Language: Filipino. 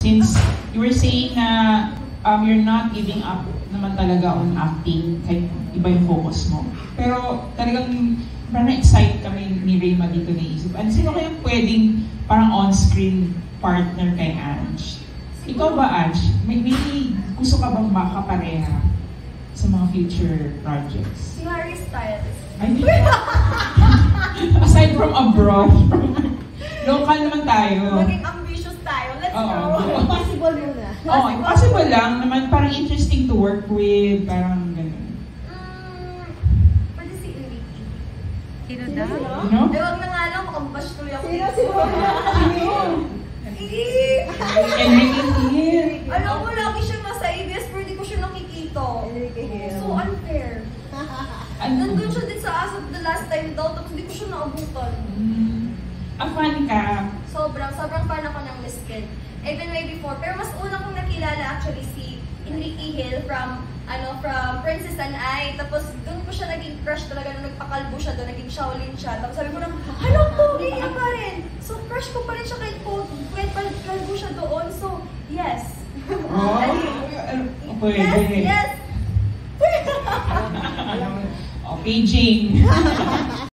Since you were saying na you're not giving up naman talaga on acting, kahit iba yung focus mo. Pero talagang parang na-excite kami ni Rayma dito naisip. Sino kayang pwedeng parang on-screen partner kay Ange? Ikaw ba, Ange? May gusto ka bang makapareha sa mga future projects? Si Harry Styles. I mean, aside from abroad, local naman tayo. Maging ambitious tayo. Let's go. Impossible muna. Oo, impossible lang naman. Parang interesting to work with. Parang ganun. Pwede si Enrique. Sino daw? No? Eh, wag na nga lang, makambash tuloy ako. Sino? Enrique Hill. Alam mo, lagi siya nasa ABS, pero di ko siya nakikita. Enrique Hill. So unfair. Nandun siya din sa As of the Last Time daw, tapos di ko siya naabutan. Fan ka. Sobrang fan ako ng Miss Kid. Even way before. Pero mas una kong nakilala actually si Enrique Hill from Princess and I. Tapos doon ko siya naging crush talaga nung nagpakalbo siya doon, naging Shaolin siya. Tapos sabi ko lang, hala, pogi niya pa rin. So crush ko pa rin siya kahit kalbo siya doon. So, yes. Oh, pwede. Yes! Okay, Jane.